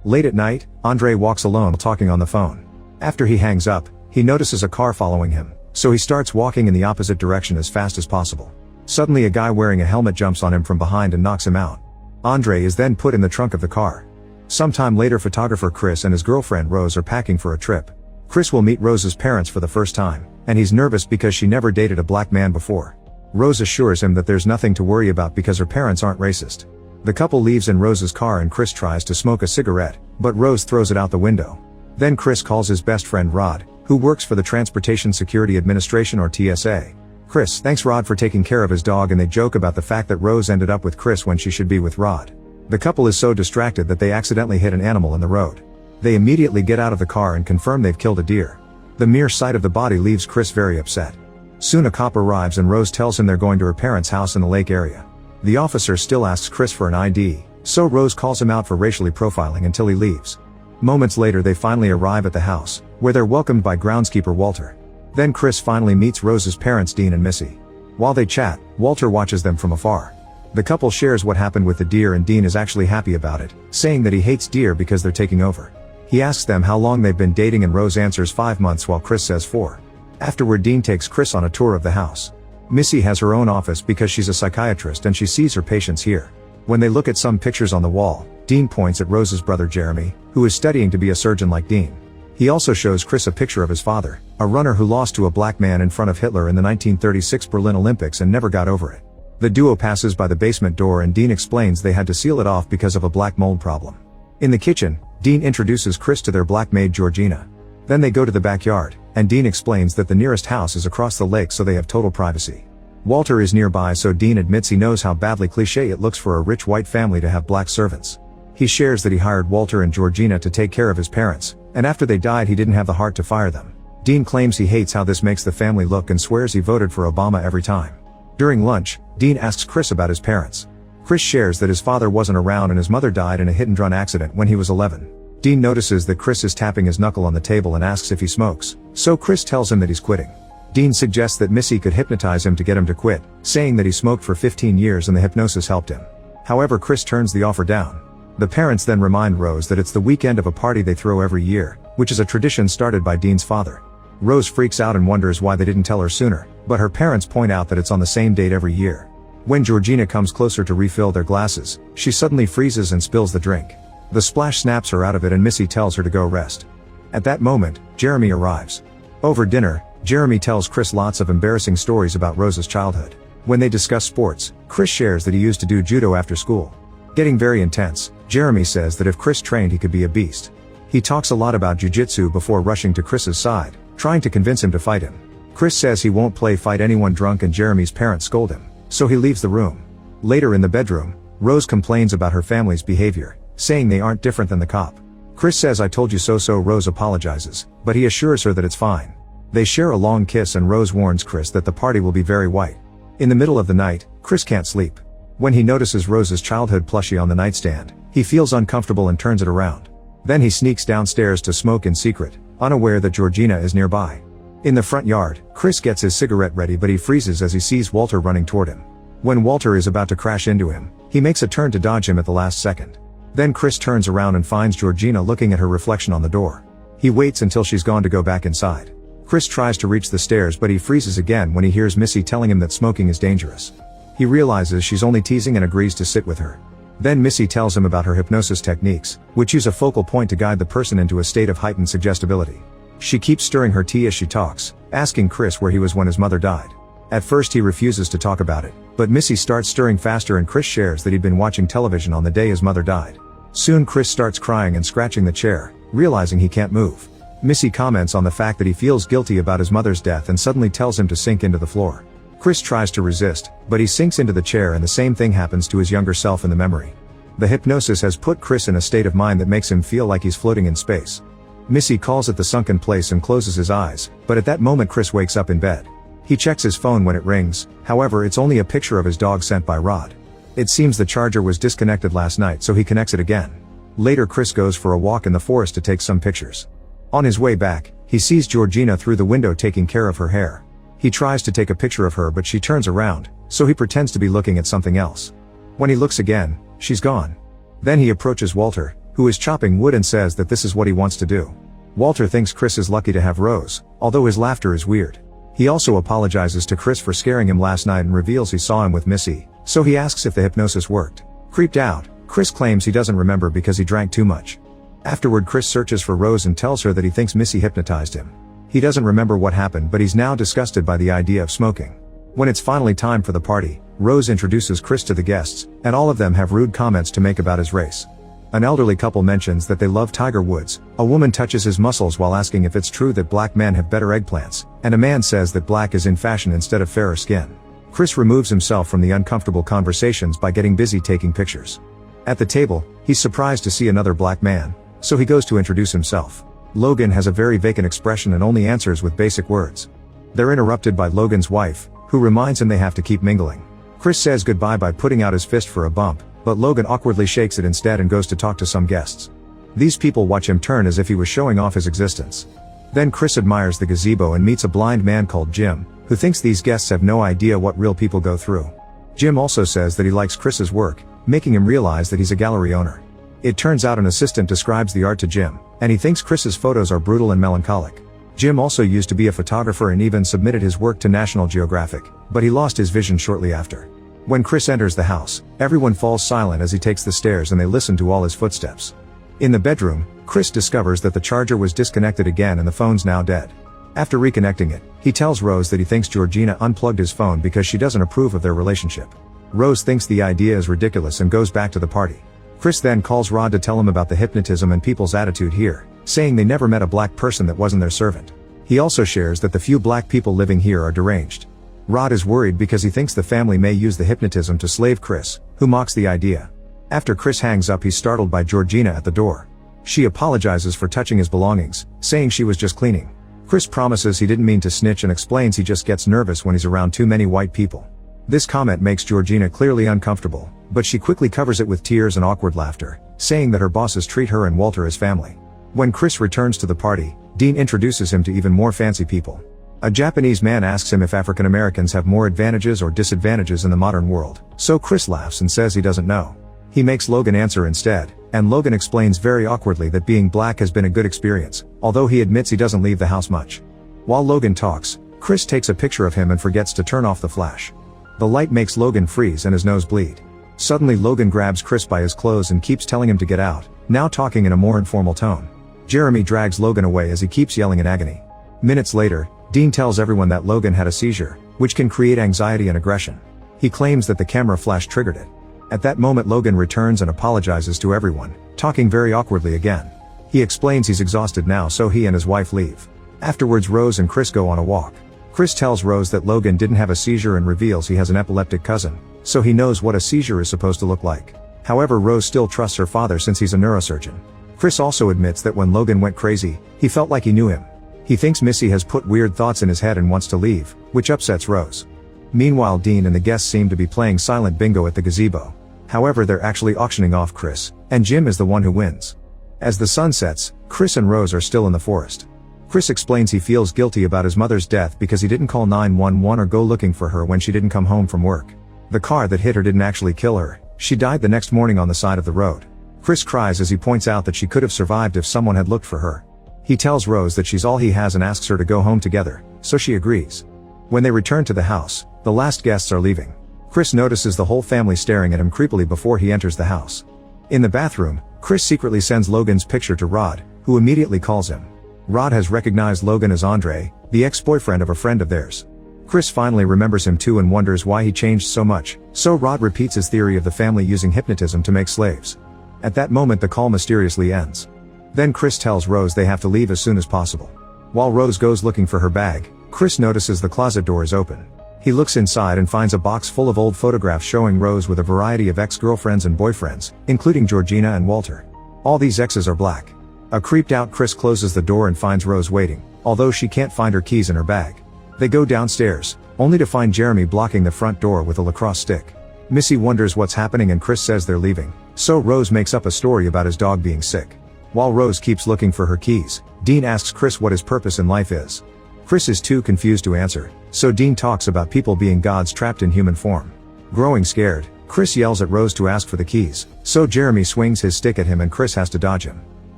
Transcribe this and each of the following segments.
Late at night, Andre walks alone talking on the phone. After he hangs up, he notices a car following him, so he starts walking in the opposite direction as fast as possible. Suddenly a guy wearing a helmet jumps on him from behind and knocks him out. Andre is then put in the trunk of the car. Sometime later, photographer Chris and his girlfriend Rose are packing for a trip. Chris will meet Rose's parents for the first time, and he's nervous because she never dated a black man before. Rose assures him that there's nothing to worry about because her parents aren't racist. The couple leaves in Rose's car and Chris tries to smoke a cigarette, but Rose throws it out the window. Then Chris calls his best friend Rod, who works for the Transportation Security Administration or TSA. Chris thanks Rod for taking care of his dog, and they joke about the fact that Rose ended up with Chris when she should be with Rod. The couple is so distracted that they accidentally hit an animal in the road. They immediately get out of the car and confirm they've killed a deer. The mere sight of the body leaves Chris very upset. Soon a cop arrives and Rose tells him they're going to her parents' house in the lake area. The officer still asks Chris for an ID, so Rose calls him out for racially profiling until he leaves. Moments later they finally arrive at the house, where they're welcomed by groundskeeper Walter. Then Chris finally meets Rose's parents Dean and Missy. While they chat, Walter watches them from afar. The couple shares what happened with the deer and Dean is actually happy about it, saying that he hates deer because they're taking over. He asks them how long they've been dating and Rose answers 5 months while Chris says 4. Afterward Dean takes Chris on a tour of the house. Missy has her own office because she's a psychiatrist and she sees her patients here. When they look at some pictures on the wall, Dean points at Rose's brother Jeremy, who is studying to be a surgeon like Dean. He also shows Chris a picture of his father, a runner who lost to a black man in front of Hitler in the 1936 Berlin Olympics and never got over it. The duo passes by the basement door and Dean explains they had to seal it off because of a black mold problem. In the kitchen, Dean introduces Chris to their black maid Georgina. Then they go to the backyard, and Dean explains that the nearest house is across the lake so they have total privacy. Walter is nearby, so Dean admits he knows how badly cliché it looks for a rich white family to have black servants. He shares that he hired Walter and Georgina to take care of his parents, and after they died he didn't have the heart to fire them. Dean claims he hates how this makes the family look and swears he voted for Obama every time. During lunch, Dean asks Chris about his parents. Chris shares that his father wasn't around and his mother died in a hit-and-run accident when he was 11. Dean notices that Chris is tapping his knuckle on the table and asks if he smokes, so Chris tells him that he's quitting. Dean suggests that Missy could hypnotize him to get him to quit, saying that he smoked for 15 years and the hypnosis helped him. However, Chris turns the offer down. The parents then remind Rose that it's the weekend of a party they throw every year, which is a tradition started by Dean's father. Rose freaks out and wonders why they didn't tell her sooner, but her parents point out that it's on the same date every year. When Georgina comes closer to refill their glasses, she suddenly freezes and spills the drink. The splash snaps her out of it and Missy tells her to go rest. At that moment, Jeremy arrives. Over dinner, Jeremy tells Chris lots of embarrassing stories about Rose's childhood. When they discuss sports, Chris shares that he used to do judo after school. Getting very intense, Jeremy says that if Chris trained he could be a beast. He talks a lot about jiu-jitsu before rushing to Chris's side, trying to convince him to fight him. Chris says he won't fight anyone drunk and Jeremy's parents scold him, so he leaves the room. Later in the bedroom, Rose complains about her family's behavior, saying they aren't different than the cop. Chris says I told you so, so Rose apologizes, but he assures her that it's fine. They share a long kiss and Rose warns Chris that the party will be very white. In the middle of the night, Chris can't sleep. When he notices Rose's childhood plushie on the nightstand, he feels uncomfortable and turns it around. Then he sneaks downstairs to smoke in secret, unaware that Georgina is nearby. In the front yard, Chris gets his cigarette ready but he freezes as he sees Walter running toward him. When Walter is about to crash into him, he makes a turn to dodge him at the last second. Then Chris turns around and finds Georgina looking at her reflection on the door. He waits until she's gone to go back inside. Chris tries to reach the stairs but he freezes again when he hears Missy telling him that smoking is dangerous. He realizes she's only teasing and agrees to sit with her. Then Missy tells him about her hypnosis techniques, which use a focal point to guide the person into a state of heightened suggestibility. She keeps stirring her tea as she talks, asking Chris where he was when his mother died. At first he refuses to talk about it, but Missy starts stirring faster and Chris shares that he'd been watching television on the day his mother died. Soon Chris starts crying and scratching the chair, realizing he can't move. Missy comments on the fact that he feels guilty about his mother's death and suddenly tells him to sink into the floor. Chris tries to resist, but he sinks into the chair and the same thing happens to his younger self in the memory. The hypnosis has put Chris in a state of mind that makes him feel like he's floating in space. Missy calls it the sunken place and closes his eyes, but at that moment Chris wakes up in bed. He checks his phone when it rings, however it's only a picture of his dog sent by Rod. It seems the charger was disconnected last night so he connects it again. Later Chris goes for a walk in the forest to take some pictures. On his way back, he sees Georgina through the window taking care of her hair. He tries to take a picture of her but she turns around, so he pretends to be looking at something else. When he looks again, she's gone. Then he approaches Walter, who is chopping wood and says that this is what he wants to do. Walter thinks Chris is lucky to have Rose, although his laughter is weird. He also apologizes to Chris for scaring him last night and reveals he saw him with Missy, so he asks if the hypnosis worked. Creeped out, Chris claims he doesn't remember because he drank too much. Afterward, Chris searches for Rose and tells her that he thinks Missy hypnotized him. He doesn't remember what happened, but he's now disgusted by the idea of smoking. When it's finally time for the party, Rose introduces Chris to the guests, and all of them have rude comments to make about his race. An elderly couple mentions that they love Tiger Woods, a woman touches his muscles while asking if it's true that black men have better eggplants, and a man says that black is in fashion instead of fairer skin. Chris removes himself from the uncomfortable conversations by getting busy taking pictures. At the table, he's surprised to see another black man, so he goes to introduce himself. Logan has a very vacant expression and only answers with basic words. They're interrupted by Logan's wife, who reminds him they have to keep mingling. Chris says goodbye by putting out his fist for a bump, but Logan awkwardly shakes it instead and goes to talk to some guests. These people watch him turn as if he was showing off his existence. Then Chris admires the gazebo and meets a blind man called Jim, who thinks these guests have no idea what real people go through. Jim also says that he likes Chris's work, making him realize that he's a gallery owner. It turns out an assistant describes the art to Jim, and he thinks Chris's photos are brutal and melancholic. Jim also used to be a photographer and even submitted his work to National Geographic, but he lost his vision shortly after. When Chris enters the house, everyone falls silent as he takes the stairs and they listen to all his footsteps. In the bedroom, Chris discovers that the charger was disconnected again and the phone's now dead. After reconnecting it, he tells Rose that he thinks Georgina unplugged his phone because she doesn't approve of their relationship. Rose thinks the idea is ridiculous and goes back to the party. Chris then calls Rod to tell him about the hypnotism and people's attitude here, saying they never met a black person that wasn't their servant. He also shares that the few black people living here are deranged. Rod is worried because he thinks the family may use the hypnotism to slave Chris, who mocks the idea. After Chris hangs up, he's startled by Georgina at the door. She apologizes for touching his belongings, saying she was just cleaning. Chris promises he didn't mean to snitch and explains he just gets nervous when he's around too many white people. This comment makes Georgina clearly uncomfortable, but she quickly covers it with tears and awkward laughter, saying that her bosses treat her and Walter as family. When Chris returns to the party, Dean introduces him to even more fancy people. A Japanese man asks him if African Americans have more advantages or disadvantages in the modern world, so Chris laughs and says he doesn't know. He makes Logan answer instead, and Logan explains very awkwardly that being black has been a good experience, although he admits he doesn't leave the house much. While Logan talks, Chris takes a picture of him and forgets to turn off the flash. The light makes Logan freeze and his nose bleed. Suddenly Logan grabs Chris by his clothes and keeps telling him to get out, now talking in a more informal tone. Jeremy drags Logan away as he keeps yelling in agony. Minutes later, Dean tells everyone that Logan had a seizure, which can create anxiety and aggression. He claims that the camera flash triggered it. At that moment Logan returns and apologizes to everyone, talking very awkwardly again. He explains he's exhausted now, so he and his wife leave. Afterwards Rose and Chris go on a walk. Chris tells Rose that Logan didn't have a seizure and reveals he has an epileptic cousin, so he knows what a seizure is supposed to look like. However, Rose still trusts her father since he's a neurosurgeon. Chris also admits that when Logan went crazy, he felt like he knew him. He thinks Missy has put weird thoughts in his head and wants to leave, which upsets Rose. Meanwhile, Dean and the guests seem to be playing silent bingo at the gazebo. However, they're actually auctioning off Chris, and Jim is the one who wins. As the sun sets, Chris and Rose are still in the forest. Chris explains he feels guilty about his mother's death because he didn't call 911 or go looking for her when she didn't come home from work. The car that hit her didn't actually kill her, she died the next morning on the side of the road. Chris cries as he points out that she could have survived if someone had looked for her. He tells Rose that she's all he has and asks her to go home together, so she agrees. When they return to the house, the last guests are leaving. Chris notices the whole family staring at him creepily before he enters the house. In the bathroom, Chris secretly sends Logan's picture to Rod, who immediately calls him. Rod has recognized Logan as Andre, the ex-boyfriend of a friend of theirs. Chris finally remembers him too and wonders why he changed so much, so Rod repeats his theory of the family using hypnotism to make slaves. At that moment the call mysteriously ends. Then Chris tells Rose they have to leave as soon as possible. While Rose goes looking for her bag, Chris notices the closet door is open. He looks inside and finds a box full of old photographs showing Rose with a variety of ex-girlfriends and boyfriends, including Georgina and Walter. All these exes are black. A creeped out Chris closes the door and finds Rose waiting, although she can't find her keys in her bag. They go downstairs, only to find Jeremy blocking the front door with a lacrosse stick. Missy wonders what's happening and Chris says they're leaving, so Rose makes up a story about his dog being sick. While Rose keeps looking for her keys, Dean asks Chris what his purpose in life is. Chris is too confused to answer, so Dean talks about people being gods trapped in human form. Growing scared, Chris yells at Rose to ask for the keys, so Jeremy swings his stick at him and Chris has to dodge him.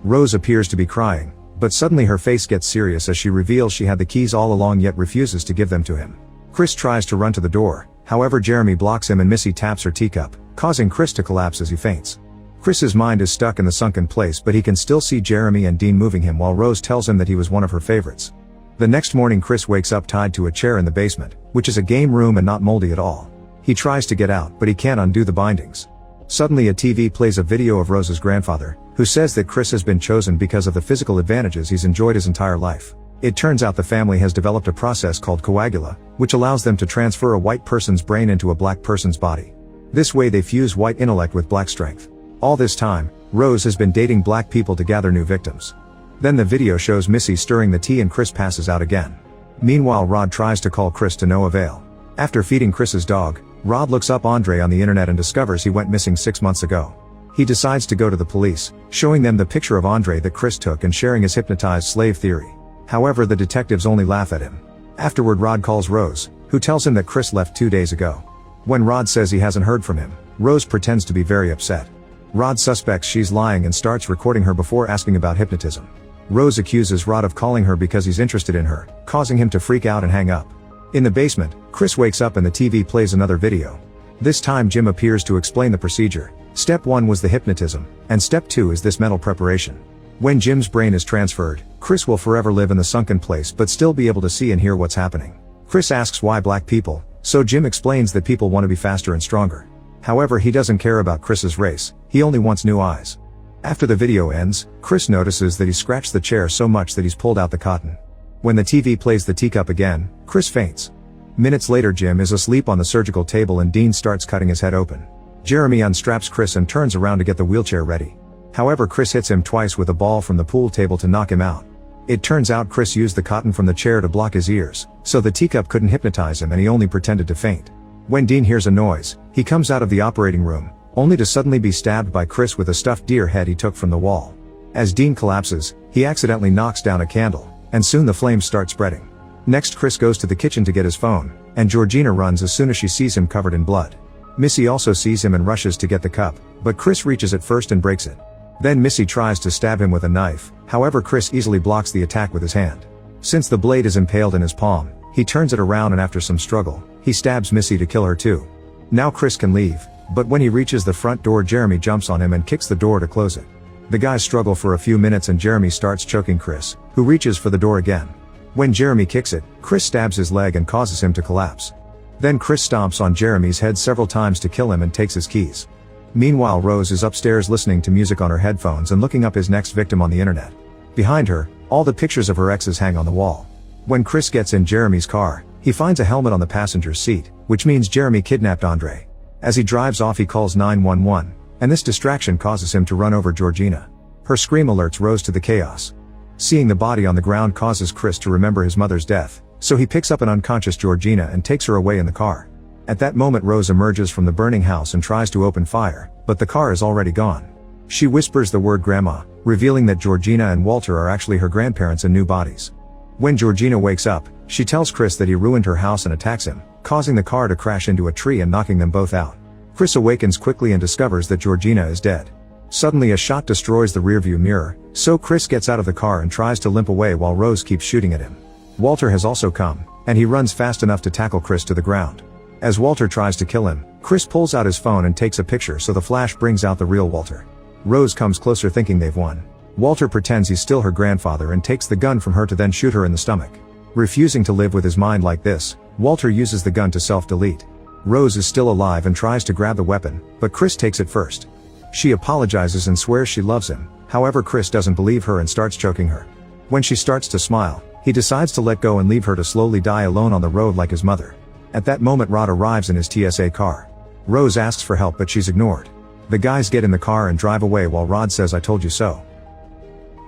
Rose appears to be crying, but suddenly her face gets serious as she reveals she had the keys all along yet refuses to give them to him. Chris tries to run to the door, however Jeremy blocks him and Missy taps her teacup, causing Chris to collapse as he faints. Chris's mind is stuck in the sunken place but he can still see Jeremy and Dean moving him while Rose tells him that he was one of her favorites. The next morning Chris wakes up tied to a chair in the basement, which is a game room and not moldy at all. He tries to get out but he can't undo the bindings. Suddenly a TV plays a video of Rose's grandfather, who says that Chris has been chosen because of the physical advantages he's enjoyed his entire life. It turns out the family has developed a process called coagula, which allows them to transfer a white person's brain into a black person's body. This way they fuse white intellect with black strength. All this time, Rose has been dating black people to gather new victims. Then the video shows Missy stirring the tea and Chris passes out again. Meanwhile Rod tries to call Chris to no avail. After feeding Chris's dog, Rod looks up Andre on the internet and discovers he went missing 6 months ago. He decides to go to the police, showing them the picture of Andre that Chris took and sharing his hypnotized slave theory. However the detectives only laugh at him. Afterward Rod calls Rose, who tells him that Chris left 2 days ago. When Rod says he hasn't heard from him, Rose pretends to be very upset. Rod suspects she's lying and starts recording her before asking about hypnotism. Rose accuses Rod of calling her because he's interested in her, causing him to freak out and hang up. In the basement, Chris wakes up and the TV plays another video. This time Jim appears to explain the procedure. Step 1 was the hypnotism, and step 2 is this mental preparation. When Jim's brain is transferred, Chris will forever live in the sunken place but still be able to see and hear what's happening. Chris asks why black people, so Jim explains that people want to be faster and stronger. However he doesn't care about Chris's race, he only wants new eyes. After the video ends, Chris notices that he scratched the chair so much that he's pulled out the cotton. When the TV plays the teacup again, Chris faints. Minutes later Jim is asleep on the surgical table and Dean starts cutting his head open. Jeremy unstraps Chris and turns around to get the wheelchair ready. However Chris hits him twice with a ball from the pool table to knock him out. It turns out Chris used the cotton from the chair to block his ears, so the teacup couldn't hypnotize him and he only pretended to faint. When Dean hears a noise, he comes out of the operating room, only to suddenly be stabbed by Chris with a stuffed deer head he took from the wall. As Dean collapses, he accidentally knocks down a candle, and soon the flames start spreading. Next Chris goes to the kitchen to get his phone, and Georgina runs as soon as she sees him covered in blood. Missy also sees him and rushes to get the cup, but Chris reaches it first and breaks it. Then Missy tries to stab him with a knife, however Chris easily blocks the attack with his hand. Since the blade is impaled in his palm, he turns it around and after some struggle, he stabs Missy to kill her too. Now Chris can leave, but when he reaches the front door Jeremy jumps on him and kicks the door to close it. The guys struggle for a few minutes and Jeremy starts choking Chris, who reaches for the door again. When Jeremy kicks it, Chris stabs his leg and causes him to collapse. Then Chris stomps on Jeremy's head several times to kill him and takes his keys. Meanwhile Rose is upstairs listening to music on her headphones and looking up his next victim on the internet. Behind her, all the pictures of her exes hang on the wall. When Chris gets in Jeremy's car, he finds a helmet on the passenger's seat, which means Jeremy kidnapped Andre. As he drives off he calls 911, and this distraction causes him to run over Georgina. Her scream alerts Rose to the chaos. Seeing the body on the ground causes Chris to remember his mother's death, so he picks up an unconscious Georgina and takes her away in the car. At that moment Rose emerges from the burning house and tries to open fire, but the car is already gone. She whispers the word grandma, revealing that Georgina and Walter are actually her grandparents in new bodies. When Georgina wakes up, she tells Chris that he ruined her house and attacks him, causing the car to crash into a tree and knocking them both out. Chris awakens quickly and discovers that Georgina is dead. Suddenly a shot destroys the rearview mirror, so Chris gets out of the car and tries to limp away while Rose keeps shooting at him. Walter has also come, and he runs fast enough to tackle Chris to the ground. As Walter tries to kill him, Chris pulls out his phone and takes a picture so the flash brings out the real Walter. Rose comes closer thinking they've won. Walter pretends he's still her grandfather and takes the gun from her to then shoot her in the stomach. Refusing to live with his mind like this, Walter uses the gun to self-delete. Rose is still alive and tries to grab the weapon, but Chris takes it first. She apologizes and swears she loves him, however Chris doesn't believe her and starts choking her. When she starts to smile, he decides to let go and leave her to slowly die alone on the road like his mother. At that moment Rod arrives in his TSA car. Rose asks for help but she's ignored. The guys get in the car and drive away while Rod says I told you so.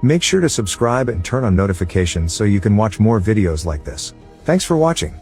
Make sure to subscribe and turn on notifications so you can watch more videos like this. Thanks for watching.